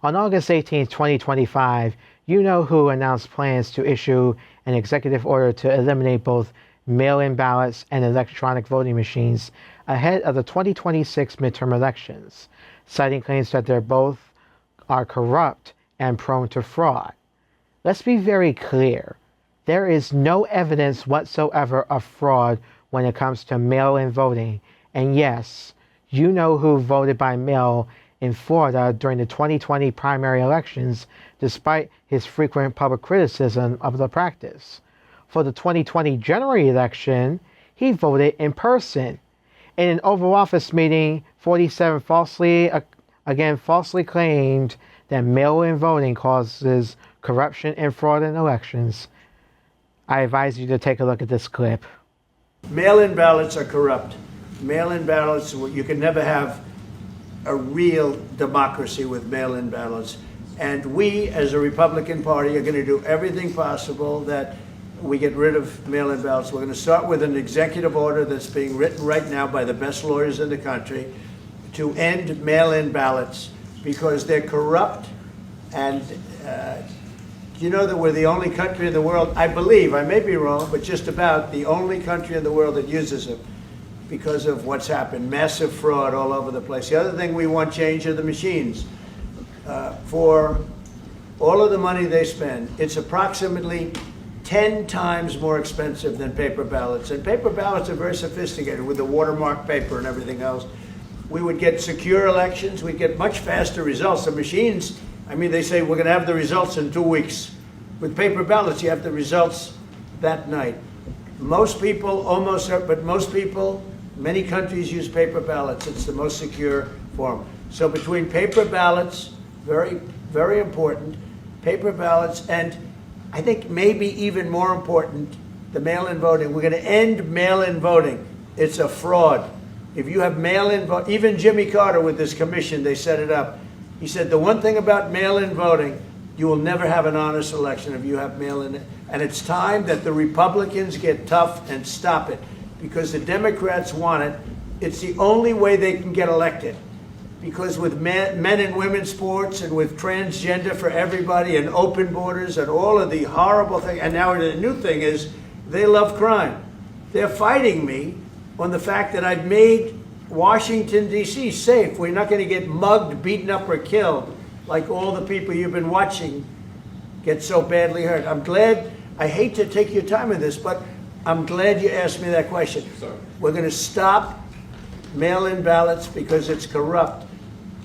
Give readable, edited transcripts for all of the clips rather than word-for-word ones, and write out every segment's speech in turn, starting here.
On August 18, 2025, You Know Who announced plans to issue an executive order to eliminate both mail-in ballots and electronic voting machines ahead of the 2026 midterm elections, citing claims that they both are corrupt and prone to fraud. Let's be very clear. There is no evidence whatsoever of fraud when it comes to mail-in voting. And yes, You Know Who voted by mail in Florida during the 2020 primary elections, despite his frequent public criticism of the practice. For the 2020 general election, he voted in person. In an Oval Office meeting, 47 falsely claimed that mail-in voting causes corruption and fraud in elections. I advise you to take a look at this clip. Mail-in ballots are corrupt. Mail-in ballots, you can never have a real democracy with mail-in ballots. And we, as a Republican Party, are going to do everything possible that we get rid of mail-in ballots. We're going to start with an executive order that's being written right now by the best lawyers in the country to end mail-in ballots because they're corrupt. And you know that we're the only country in the world, I believe, I may be wrong, but just about the only country in the world that uses them because of what's happened. Massive fraud all over the place. The other thing we want change are the machines. For all of the money they spend, it's approximately 10 times more expensive than paper ballots. And paper ballots are very sophisticated with the watermark paper and everything else. We would get secure elections. We'd get much faster results. The machines, I mean, they say we're going to have the results in 2 weeks. With paper ballots, you have the results that night. Most people, many countries use paper ballots. It's the most secure form. So between paper ballots, very, very important, paper ballots, and I think maybe even more important, the mail-in voting. We're going to end mail-in voting. It's a fraud. If you have mail-in vote, even Jimmy Carter with this commission, they set it up. He said the one thing about mail-in voting, you will never have an honest election if you have mail-in. And it's time that the Republicans get tough and stop it because the Democrats want it. It's the only way they can get elected. Because with men and women's sports and with transgender for everybody and open borders and all of the horrible things, and now the new thing is they love crime. They're fighting me on the fact that I've made Washington, D.C. safe. We're not going to get mugged, beaten up, or killed like all the people you've been watching get so badly hurt. I'm glad, I hate to take your time with this, but I'm glad you asked me that question. Sorry. We're going to stop mail-in ballots because it's corrupt.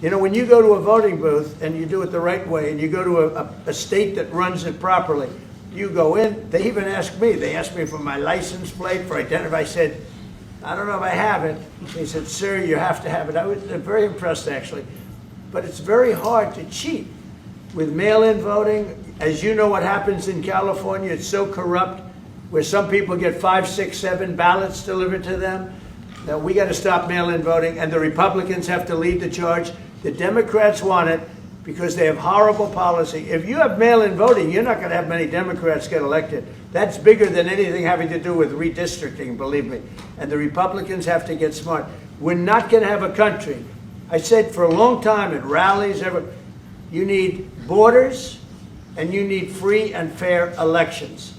You know, when you go to a voting booth and you do it the right way and you go to a state that runs it properly, you go in, they even ask me, they asked me for my license plate, for identity. I said, I don't know if I have it. They said, sir, you have to have it. I was very impressed, actually. But it's very hard to cheat with mail-in voting. As you know what happens in California, it's so corrupt, where some people get 5, 6, 7 ballots delivered to them. Now, we got to stop mail-in voting, and the Republicans have to lead the charge. The Democrats want it because they have horrible policy. If you have mail-in voting, you're not going to have many Democrats get elected. That's bigger than anything having to do with redistricting, believe me. And the Republicans have to get smart. We're not going to have a country. I said for a long time at rallies, you need borders and you need free and fair elections.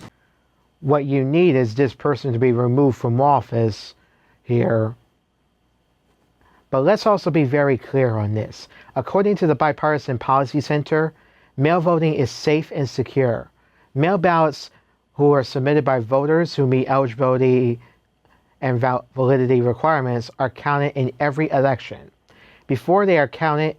What you need is this person to be removed from office here. But let's also be very clear on this. According to the Bipartisan Policy Center, mail voting is safe and secure. Mail ballots who are submitted by voters who meet eligibility and validity requirements are counted in every election. Before they are counted,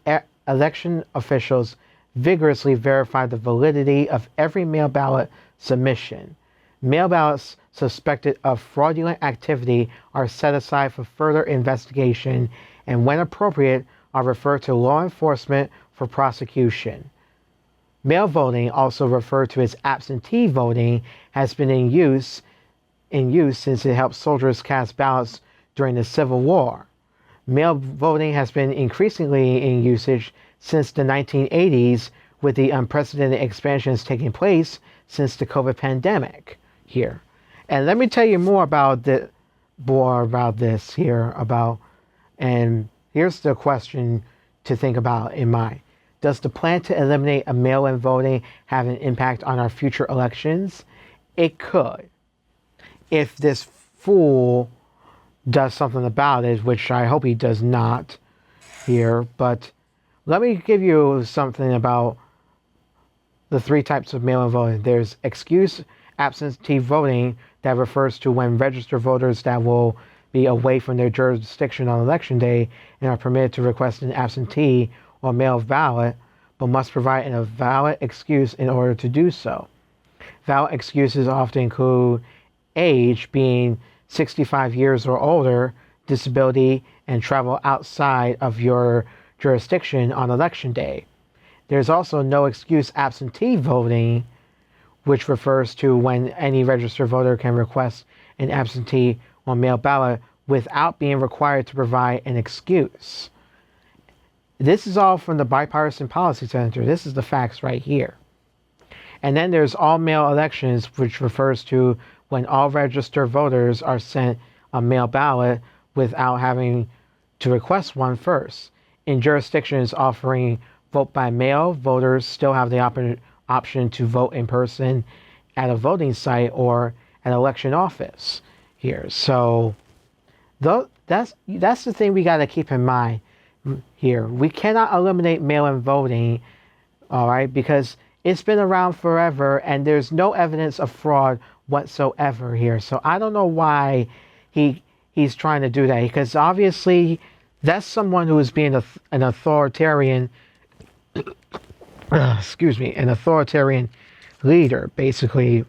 election officials vigorously verify the validity of every mail ballot submission. Mail ballots suspected of fraudulent activity are set aside for further investigation and, when appropriate, are referred to law enforcement for prosecution. Mail voting, also referred to as absentee voting, has been in use since it helped soldiers cast ballots during the Civil War. Mail voting has been increasingly in usage since the 1980s, with the unprecedented expansions taking place since the COVID pandemic here. And let me tell you more about this here, and here's the question to think about in mind. Does the plan to eliminate a mail-in voting have an impact on our future elections? It could. If this fool does something about it, which I hope he does not here. But let me give you something about the three types of mail-in voting. There's excuse absentee voting, that refers to when registered voters that will be away from their jurisdiction on election day and are permitted to request an absentee or mail ballot, but must provide a valid excuse in order to do so. Valid excuses often include age, being 65 years or older, disability, and travel outside of your jurisdiction on election day. There's also no excuse absentee voting, which refers to when any registered voter can request an absentee or mail ballot without being required to provide an excuse. This is all from the Bipartisan Policy Center. This is the facts right here. And then there's all mail elections, which refers to when all registered voters are sent a mail ballot without having to request one first. In jurisdictions offering vote by mail, voters still have the option to vote in person at a voting site or an election office here. So that's the thing we got to keep in mind here. We cannot eliminate mail-in voting, all right, because it's been around forever and there's no evidence of fraud whatsoever here. So I don't know why he's trying to do that, because obviously that's someone who is being an authoritarian an authoritarian leader basically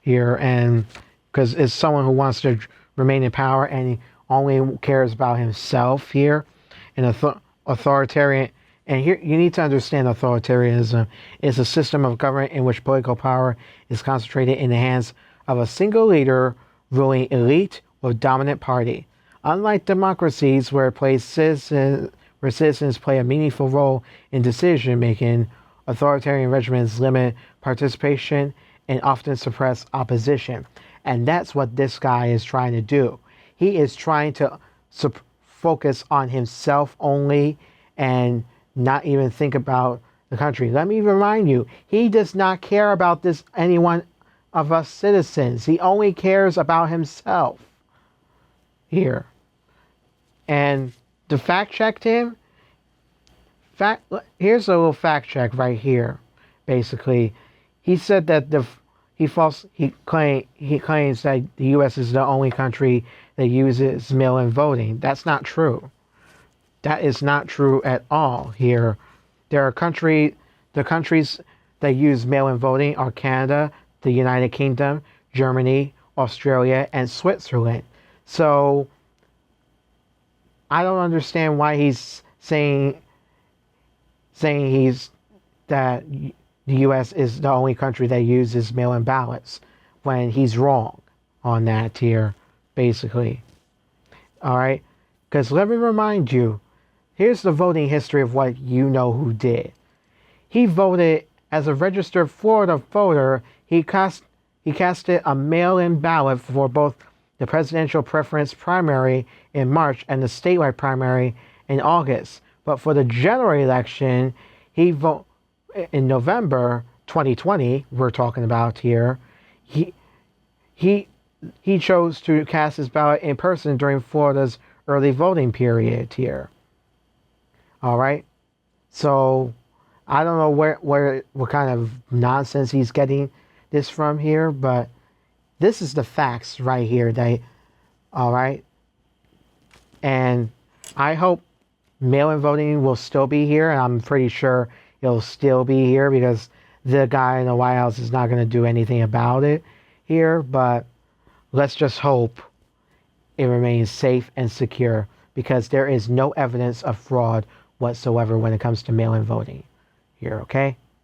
here, and because it's someone who wants to remain in power and he only cares about himself here. An authoritarian, and here you need to understand, authoritarianism is a system of government in which political power is concentrated in the hands of a single leader ruling elite or dominant party. Unlike democracies where citizens play a meaningful role in decision making, authoritarian regimes limit participation and often suppress opposition. And that's what this guy is trying to do. He is trying to focus on himself only and not even think about the country. Let me remind you, he does not care about any one of us citizens. He only cares about himself here. And to fact check him, here's a little fact check right here. Basically, he said that he claims that the U.S. is the only country that uses mail-in voting. That's not true. That is not true at all here. The countries that use mail-in voting are Canada, the United Kingdom, Germany, Australia, and Switzerland. So I don't understand why he's saying that the U.S. is the only country that uses mail-in ballots when he's wrong on that here, basically. All right? Because let me remind you, here's the voting history of what you know who did. He voted as a registered Florida voter. He casted a mail-in ballot for both the presidential preference primary in March and the statewide primary in August. But for the general election, he voted in November 2020. We're talking about here. He chose to cast his ballot in person during Florida's early voting period here. All right. So I don't know what kind of nonsense he's getting this from here, but this is the facts right here. All right. And I hope mail-in voting will still be here, and I'm pretty sure it'll still be here because the guy in the White House is not going to do anything about it here. But let's just hope it remains safe and secure, because there is no evidence of fraud whatsoever when it comes to mail-in voting here, okay?